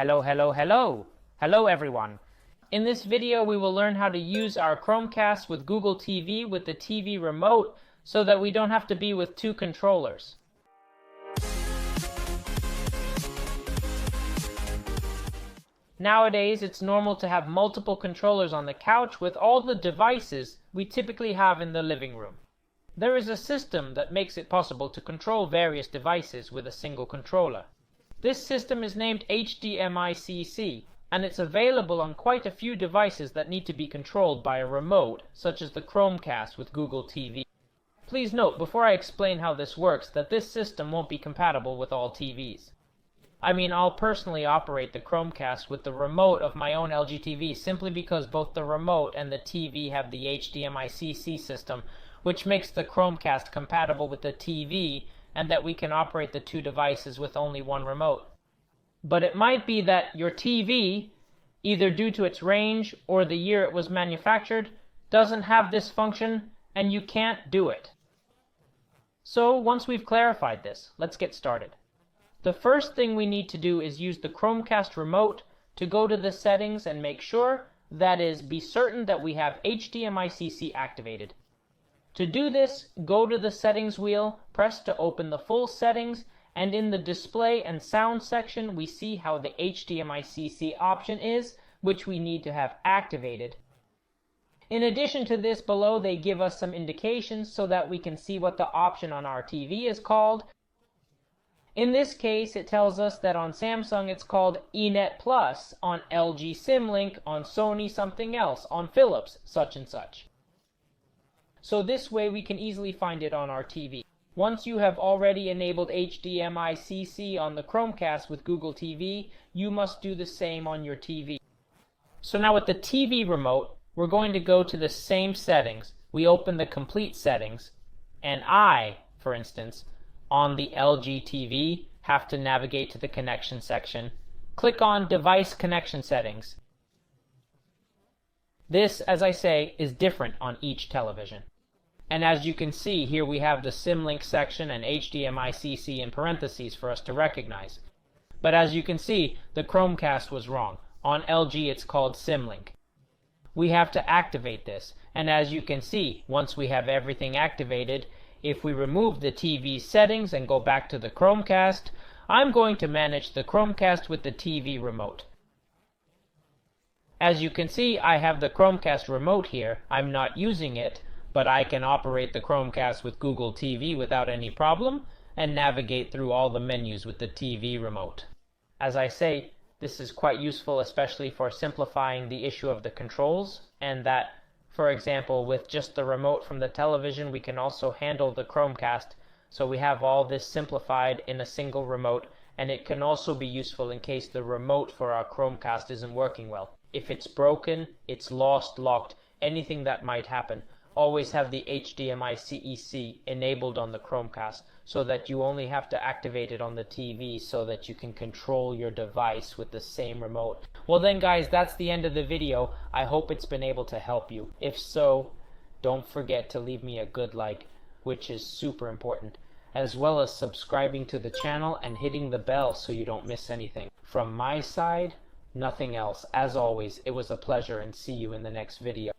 Hello, hello, hello! Hello everyone! In this video we will learn how to use our Chromecast with Google TV with the TV remote so that we don't have to be with two controllers. Nowadays it's normal to have multiple controllers on the couch with all the devices we typically have in the living room. There is a system that makes it possible to control various devices with a single controller. This system is named HDMI-CC, and it's available on quite a few devices that need to be controlled by a remote, such as the Chromecast with Google TV. Please note, before I explain how this works, that this system won't be compatible with all TVs. I mean, I'll personally operate the Chromecast with the remote of my own LG TV simply because both the remote and the TV have the HDMI-CC system, which makes the Chromecast compatible with the TV and that we can operate the two devices with only one remote. But it might be that your TV, either due to its range or the year it was manufactured, doesn't have this function and you can't do it. So once we've clarified this, let's get started. The first thing we need to do is use the Chromecast remote to go to the settings and make sure, that is, be certain that we have HDMI-CC activated. To do this, go to the settings wheel, press to open the full settings, and in the display and sound section we see how the HDMI-CC option is, which we need to have activated. In addition to this, below they give us some indications so that we can see what the option on our TV is called. In this case, it tells us that on Samsung it's called eNet Plus, on LG SimLink, on Sony something else, on Philips such and such. So this way we can easily find it on our TV. Once you have already enabled HDMI-CC on the Chromecast with Google TV, you must do the same on your TV. So now with the TV remote, we're going to go to the same settings. We open the complete settings, and I, for instance, on the LG TV, have to navigate to the connection section. Click on Device Connection Settings. This, as I say, is different on each television. And as you can see, here we have the SimLink section and HDMI-CC in parentheses for us to recognize. But as you can see, the Chromecast was wrong. On LG it's called SimLink. We have to activate this, and as you can see, once we have everything activated, if we remove the TV settings and go back to the Chromecast, I'm going to manage the Chromecast with the TV remote. As you can see, I have the Chromecast remote here. I'm not using it, but I can operate the Chromecast with Google TV without any problem and navigate through all the menus with the TV remote. As I say, this is quite useful, especially for simplifying the issue of the controls, and that, for example, with just the remote from the television, we can also handle the Chromecast, so we have all this simplified in a single remote, and it can also be useful in case the remote for our Chromecast isn't working well. If it's broken, it's lost, locked, anything that might happen. Always have the HDMI-CEC enabled on the Chromecast so that you only have to activate it on the TV so that you can control your device with the same remote. Well then guys, that's the end of the video. I hope it's been able to help you. If so, don't forget to leave me a good like, which is super important, as well as subscribing to the channel and hitting the bell so you don't miss anything. From my side, nothing else. As always, it was a pleasure, and see you in the next video.